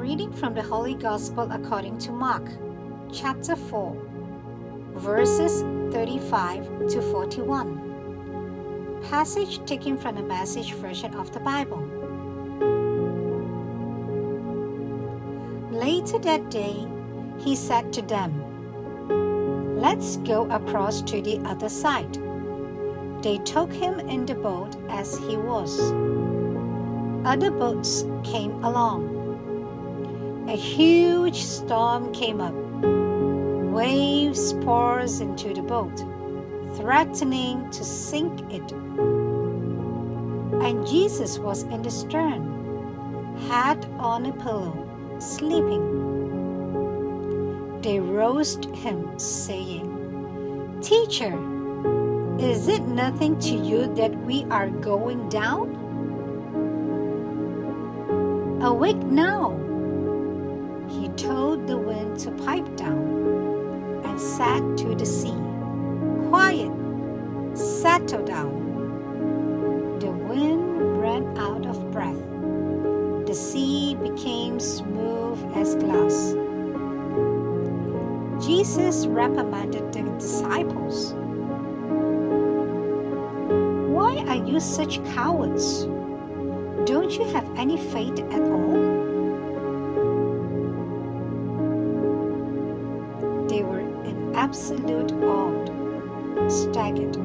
reading from the Holy Gospel according to Mark, chapter 4, verses 35 to 41. Passage taken from the Message version of the Bible. Later that day, he said to them, "Let's go across to the other side." They took him in the boat as he was. Other boats came along. A huge storm came up. Waves poured into the boat, threatening to sink it. And Jesus was in the stern, head on a pillow, sleeping. They roused him, saying, "Teacher, is it nothing to you that we are going down? Awake now!" He told the wind to pipe down and said to the sea, "Quiet, settle down." The wind ran out of breath. The sea became smooth as glass. Jesus reprimanded the disciples. "Why are you such cowards? Don't you have any faith at all?" They were in absolute awe, staggered.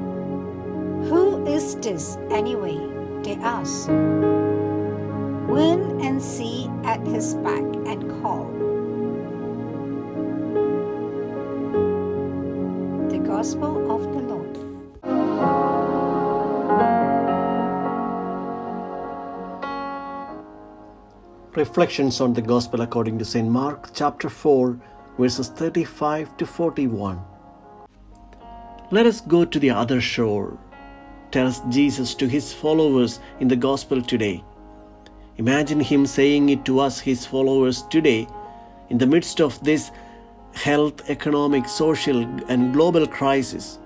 "Who is this anyway?" they asked. "Wind and sea at his back and called." The Gospel of the Lord. Reflections on the Gospel according to St. Mark, chapter 4, verses 35 to 41. "Let us go to the other shore," tells Jesus to his followers in the Gospel today. Imagine him saying it to us, his followers today, in the midst of this health, economic, social, and global crisis.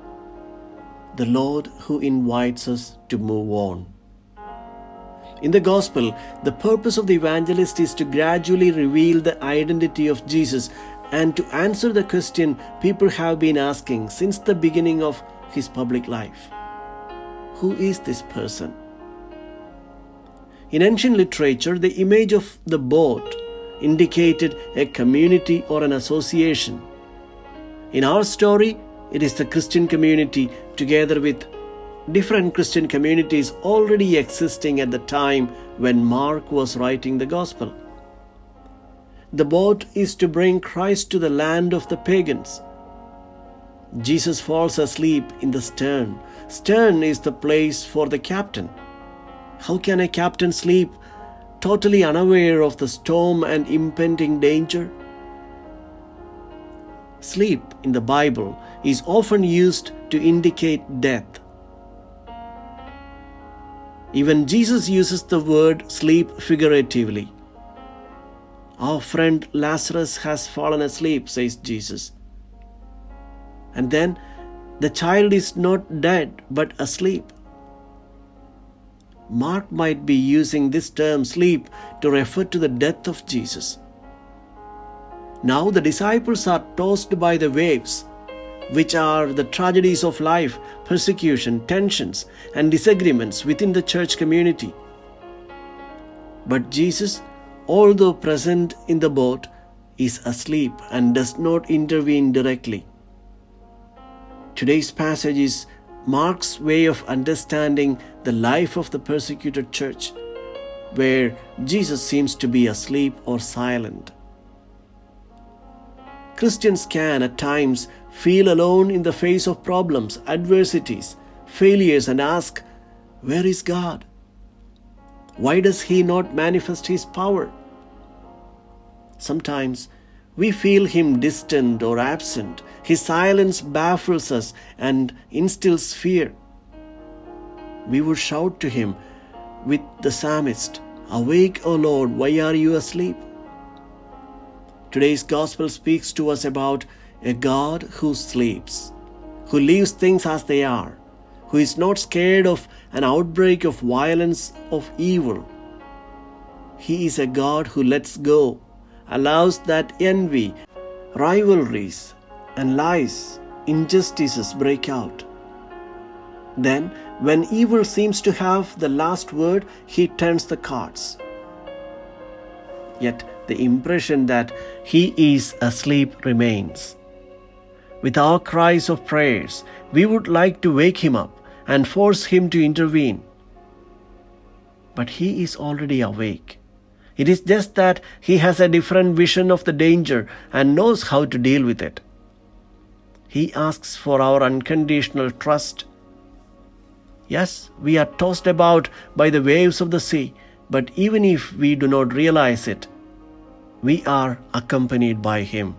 The Lord who invites us to move on. In the Gospel, the purpose of the evangelist is to gradually reveal the identity of Jesus and to answer the question people have been asking since the beginning of his public life. Who is this person? In ancient literature, the image of the boat indicated a community or an association. In our story, it is the Christian community together with different Christian communities already existing at the time when Mark was writing the Gospel. The boat is to bring Christ to the land of the pagans. Jesus falls asleep in the stern. Stern is the place for the captain. How can a captain sleep totally unaware of the storm and impending danger? Sleep in the Bible is often used to indicate death. Even Jesus uses the word sleep figuratively. "Our friend Lazarus has fallen asleep," says Jesus. And then the child is not dead but asleep. Mark might be using this term sleep to refer to the death of Jesus. Now the disciples are tossed by the waves, which are the tragedies of life, persecution, tensions, and disagreements within the church community. But Jesus, although present in the boat, is asleep and does not intervene directly. Today's passage is Mark's way of understanding the life of the persecuted church, where Jesus seems to be asleep or silent. Christians can at times feel alone in the face of problems, adversities, failures, and ask, "Where is God? Why does He not manifest His power?" Sometimes we feel Him distant or absent. His silence baffles us and instills fear. We would shout to Him with the psalmist, "Awake, O Lord, why are you asleep?" Today's Gospel speaks to us about a God who sleeps, who leaves things as they are, who is not scared of an outbreak of violence, of evil. He is a God who lets go allows that envy, rivalries, and lies, injustices break out. Then, when evil seems to have the last word, he turns the cards. Yet the impression that he is asleep remains. With our cries of prayers, we would like to wake him up and force him to intervene. But he is already awake. It is just that he has a different vision of the danger and knows how to deal with it. He asks for our unconditional trust. Yes, we are tossed about by the waves of the sea, but even if we do not realize it, we are accompanied by him.